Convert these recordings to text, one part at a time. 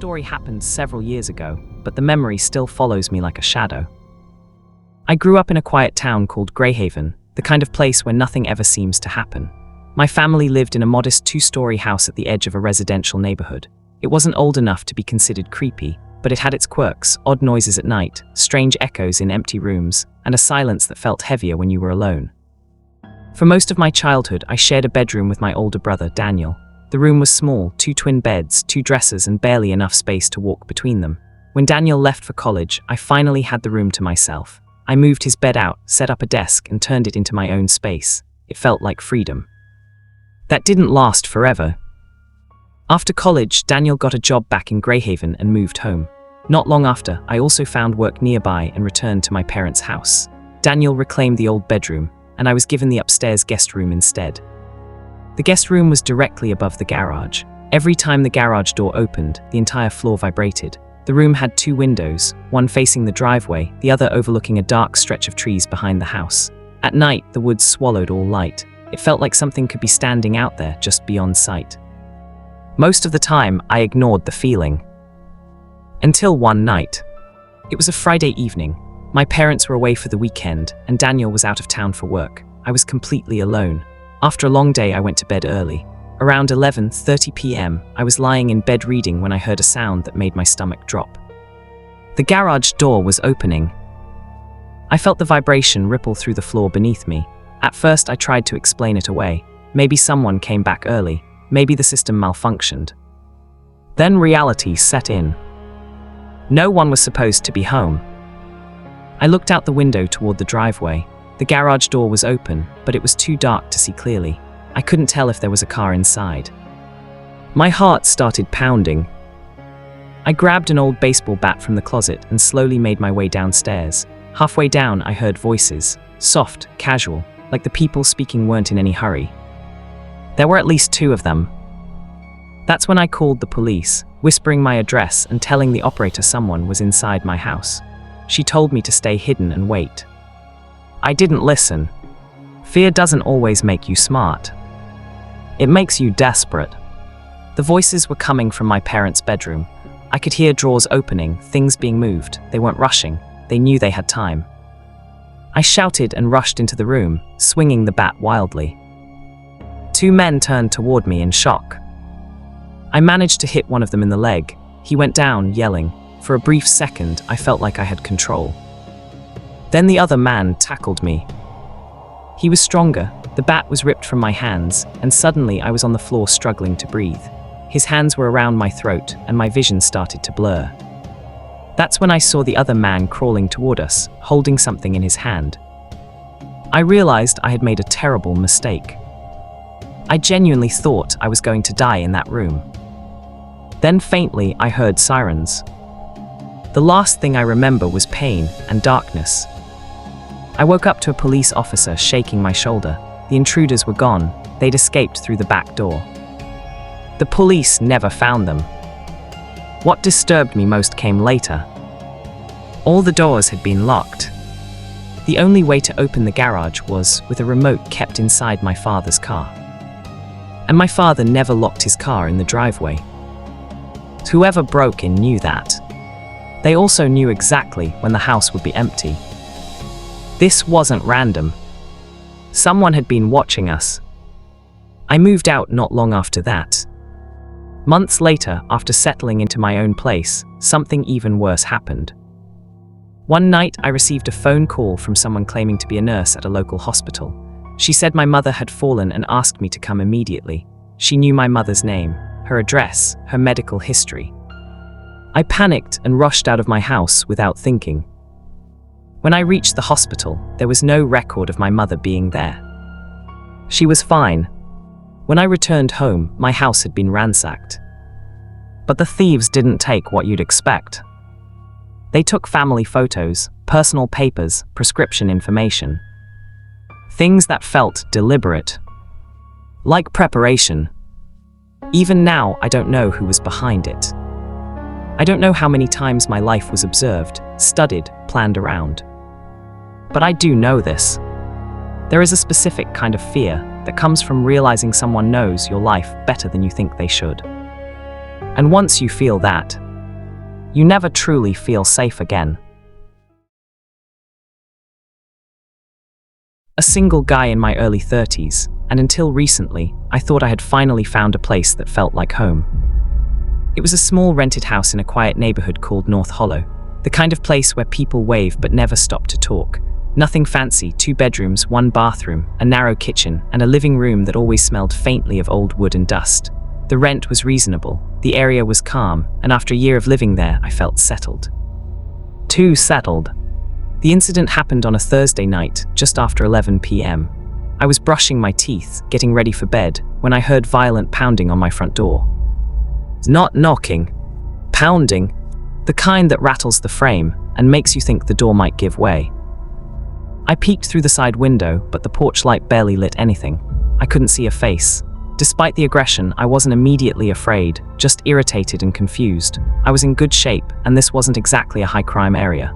story happened several years ago, but the memory still follows me like a shadow. I grew up in a quiet town called Greyhaven, the kind of place where nothing ever seems to happen. My family lived in a modest two-story house at the edge of a residential neighborhood. It wasn't old enough to be considered creepy, but it had its quirks: odd noises at night, strange echoes in empty rooms, and a silence that felt heavier when you were alone. For most of my childhood, I shared a bedroom with my older brother, Daniel. The room was small, 2 twin beds, 2 dressers, and barely enough space to walk between them. When Daniel left for college, I finally had the room to myself. I moved his bed out, set up a desk, and turned it into my own space. It felt like freedom. That didn't last forever. After college, Daniel got a job back in Greyhaven and moved home. Not long after, I also found work nearby and returned to my parents' house. Daniel reclaimed the old bedroom, and I was given the upstairs guest room instead. The guest room was directly above the garage. Every time the garage door opened, the entire floor vibrated. The room had 2 windows, one facing the driveway, the other overlooking a dark stretch of trees behind the house. At night, the woods swallowed all light. It felt like something could be standing out there just beyond sight. Most of the time, I ignored the feeling. Until one night. It was a Friday evening. My parents were away for the weekend, and Daniel was out of town for work. I was completely alone. After a long day, I went to bed early. Around 11:30 p.m., I was lying in bed reading when I heard a sound that made my stomach drop. The garage door was opening. I felt the vibration ripple through the floor beneath me. At first, I tried to explain it away. Maybe someone came back early. Maybe the system malfunctioned. Then reality set in. No one was supposed to be home. I looked out the window toward the driveway. The garage door was open, but it was too dark to see clearly. I couldn't tell if there was a car inside. My heart started pounding. I grabbed an old baseball bat from the closet and slowly made my way downstairs. Halfway down, I heard voices, soft, casual, like the people speaking weren't in any hurry. There were at least 2 of them. That's when I called the police, whispering my address and telling the operator someone was inside my house. She told me to stay hidden and wait. I didn't listen. Fear doesn't always make you smart. It makes you desperate. The voices were coming from my parents' bedroom. I could hear drawers opening, things being moved. They weren't rushing. They knew they had time. I shouted and rushed into the room, swinging the bat wildly. 2 men turned toward me in shock. I managed to hit one of them in the leg. He went down, yelling. For a brief second, I felt like I had control. Then the other man tackled me. He was stronger. The bat was ripped from my hands, and suddenly I was on the floor struggling to breathe. His hands were around my throat, and my vision started to blur. That's when I saw the other man crawling toward us, holding something in his hand. I realized I had made a terrible mistake. I genuinely thought I was going to die in that room. Then faintly, I heard sirens. The last thing I remember was pain and darkness. I woke up to a police officer shaking my shoulder. The intruders were gone. They'd escaped through the back door. The police never found them. What disturbed me most came later. All the doors had been locked. The only way to open the garage was with a remote kept inside my father's car. And my father never locked his car in the driveway. Whoever broke in knew that. They also knew exactly when the house would be empty. This wasn't random. Someone had been watching us. I moved out not long after that. Months later, after settling into my own place, something even worse happened. One night, I received a phone call from someone claiming to be a nurse at a local hospital. She said my mother had fallen and asked me to come immediately. She knew my mother's name, her address, her medical history. I panicked and rushed out of my house without thinking. When I reached the hospital, there was no record of my mother being there. She was fine. When I returned home, my house had been ransacked. But the thieves didn't take what you'd expect. They took family photos, personal papers, prescription information. Things that felt deliberate. Like preparation. Even now, I don't know who was behind it. I don't know how many times my life was observed, studied, planned around. But I do know this. There is a specific kind of fear that comes from realizing someone knows your life better than you think they should. And once you feel that, you never truly feel safe again. A single guy in my early 30s, and until recently, I thought I had finally found a place that felt like home. It was a small rented house in a quiet neighborhood called North Hollow, the kind of place where people wave but never stop to talk. Nothing fancy, 2 bedrooms, 1 bathroom, a narrow kitchen, and a living room that always smelled faintly of old wood and dust. The rent was reasonable, the area was calm, and after a year of living there, I felt settled. Too settled. The incident happened on a Thursday night, just after 11 p.m. I was brushing my teeth, getting ready for bed, when I heard violent pounding on my front door. Not knocking, pounding, the kind that rattles the frame and makes you think the door might give way. I peeked through the side window, but the porch light barely lit anything. I couldn't see a face. Despite the aggression, I wasn't immediately afraid, just irritated and confused. I was in good shape, and this wasn't exactly a high-crime area.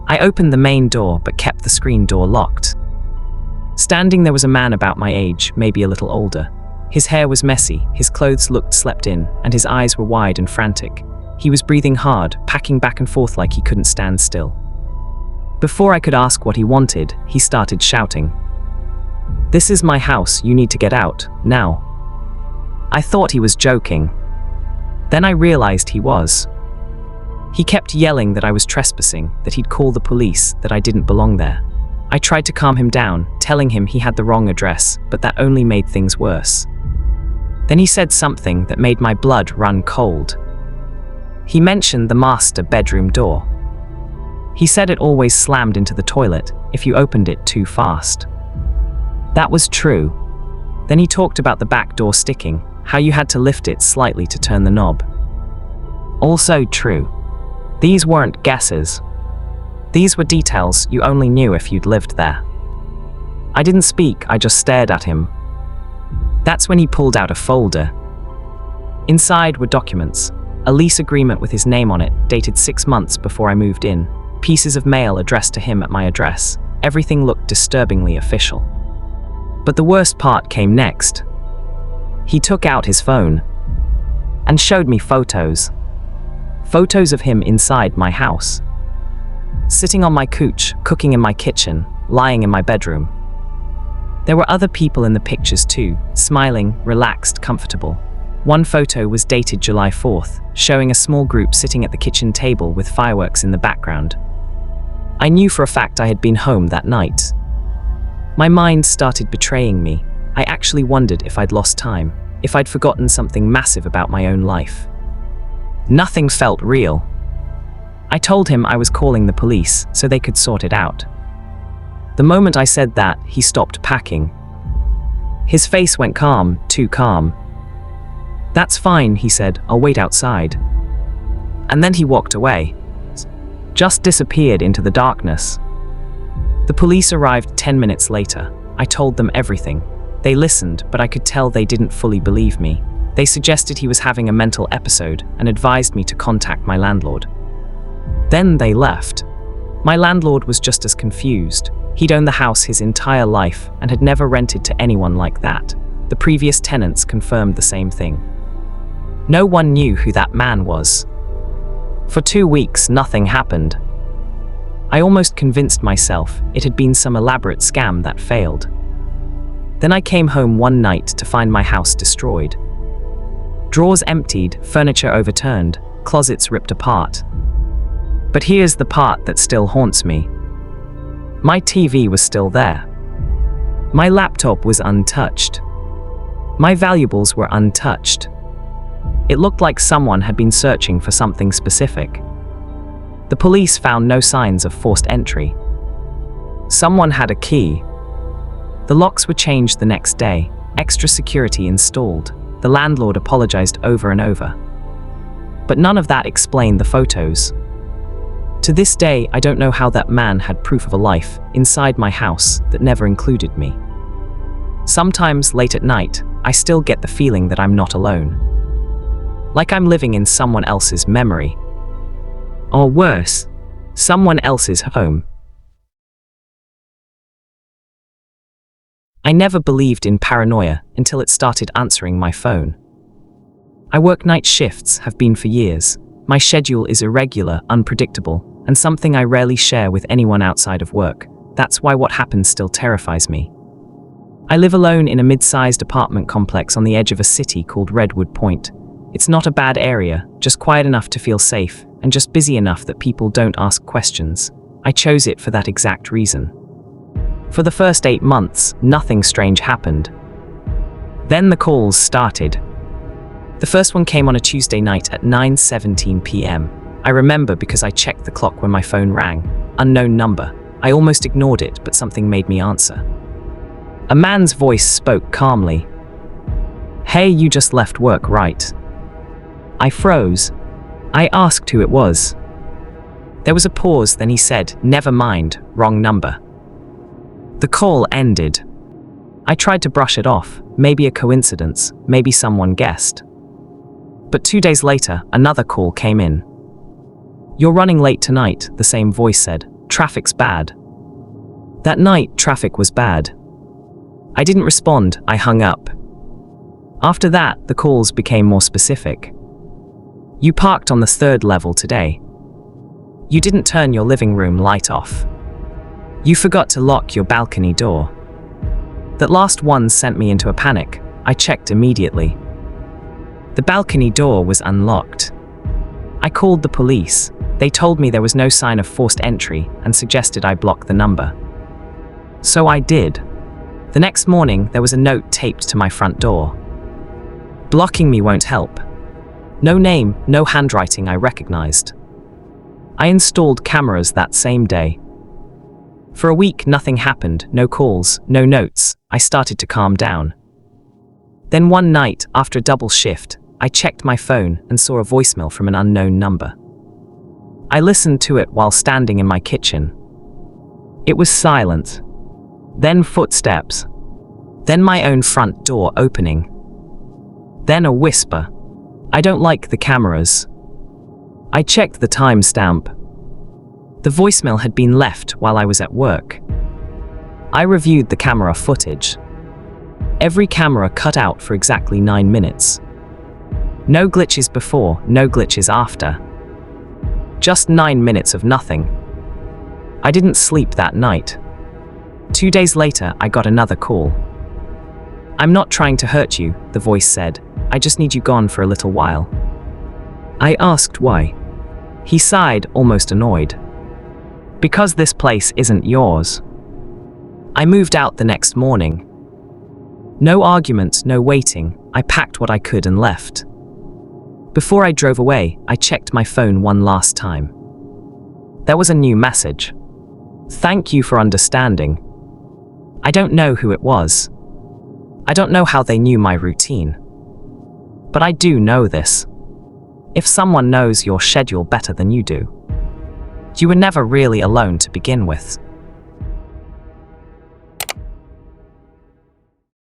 I opened the main door, but kept the screen door locked. Standing there was a man about my age, maybe a little older. His hair was messy, his clothes looked slept in, and his eyes were wide and frantic. He was breathing hard, packing back and forth like he couldn't stand still. Before I could ask what he wanted, he started shouting. "This is my house, you need to get out, now." I thought he was joking. Then I realized he was. He kept yelling that I was trespassing, that he'd call the police, that I didn't belong there. I tried to calm him down, telling him he had the wrong address, but that only made things worse. Then he said something that made my blood run cold. He mentioned the master bedroom door. He said it always slammed into the toilet if you opened it too fast. That was true. Then he talked about the back door sticking, how you had to lift it slightly to turn the knob. Also true. These weren't guesses. These were details you only knew if you'd lived there. I didn't speak, I just stared at him. That's when he pulled out a folder. Inside were documents, a lease agreement with his name on it, dated 6 months before I moved in, pieces of mail addressed to him at my address. Everything looked disturbingly official. But the worst part came next. He took out his phone and showed me photos. Photos of him inside my house. Sitting on my couch, cooking in my kitchen, lying in my bedroom. There were other people in the pictures too, smiling, relaxed, comfortable. One photo was dated July 4th, showing a small group sitting at the kitchen table with fireworks in the background. I knew for a fact I had been home that night. My mind started betraying me. I actually wondered if I'd lost time, if I'd forgotten something massive about my own life. Nothing felt real. I told him I was calling the police so they could sort it out. The moment I said that, he stopped packing. His face went calm, too calm. "That's fine," he said, "I'll wait outside." And then he walked away. Just disappeared into the darkness. The police arrived 10 minutes later. I told them everything. They listened, but I could tell they didn't fully believe me. They suggested he was having a mental episode and advised me to contact my landlord. Then they left. My landlord was just as confused. He'd owned the house his entire life and had never rented to anyone like that. The previous tenants confirmed the same thing. No one knew who that man was. For 2 weeks, nothing happened. I almost convinced myself it had been some elaborate scam that failed. Then I came home one night to find my house destroyed. Drawers emptied, furniture overturned, closets ripped apart. But here's the part that still haunts me. My TV was still there. My laptop was untouched. My valuables were untouched. It looked like someone had been searching for something specific. The police found no signs of forced entry. Someone had a key. The locks were changed the next day, extra security installed. The landlord apologized over and over. But none of that explained the photos. To this day, I don't know how that man had proof of a life inside my house that never included me. Sometimes, late at night, I still get the feeling that I'm not alone. Like I'm living in someone else's memory. Or worse, someone else's home. I never believed in paranoia until it started answering my phone. I work night shifts, have been for years. My schedule is irregular, unpredictable, and something I rarely share with anyone outside of work. That's why what happens still terrifies me. I live alone in a mid-sized apartment complex on the edge of a city called Redwood Point. It's not a bad area, just quiet enough to feel safe, and just busy enough that people don't ask questions. I chose it for that exact reason. For the first 8 months, nothing strange happened. Then the calls started. The first one came on a Tuesday night at 9:17 p.m. I remember because I checked the clock when my phone rang. Unknown number. I almost ignored it, but something made me answer. A man's voice spoke calmly. "Hey, you just left work, right?" I froze. I asked who it was. There was a pause, then he said, "Never mind, wrong number." The call ended. I tried to brush it off, maybe a coincidence, maybe someone guessed. But 2 days later, another call came in. "You're running late tonight," the same voice said. "Traffic's bad." That night, traffic was bad. I didn't respond, I hung up. After that, the calls became more specific. "You parked on the 3rd level today. You didn't turn your living room light off. You forgot to lock your balcony door." That last one sent me into a panic. I checked immediately. The balcony door was unlocked. I called the police. They told me there was no sign of forced entry and suggested I block the number. So I did. The next morning, there was a note taped to my front door. "Blocking me won't help." No name, no handwriting I recognized. I installed cameras that same day. For a week, nothing happened, no calls, no notes. I started to calm down. Then one night, after a double shift, I checked my phone and saw a voicemail from an unknown number. I listened to it while standing in my kitchen. It was silent. Then footsteps. Then my own front door opening. Then a whisper. "I don't like the cameras." I checked the timestamp. The voicemail had been left while I was at work. I reviewed the camera footage. Every camera cut out for exactly 9 minutes. No glitches before, no glitches after. Just 9 minutes of nothing. I didn't sleep that night. 2 days later, I got another call. "I'm not trying to hurt you," the voice said. "I just need you gone for a little while." I asked why. He sighed, almost annoyed. "Because this place isn't yours." I moved out the next morning. No argument, no waiting. I packed what I could and left. Before I drove away, I checked my phone one last time. There was a new message. "Thank you for understanding." I don't know who it was. I don't know how they knew my routine. But I do know this. If someone knows your schedule better than you do, you were never really alone to begin with.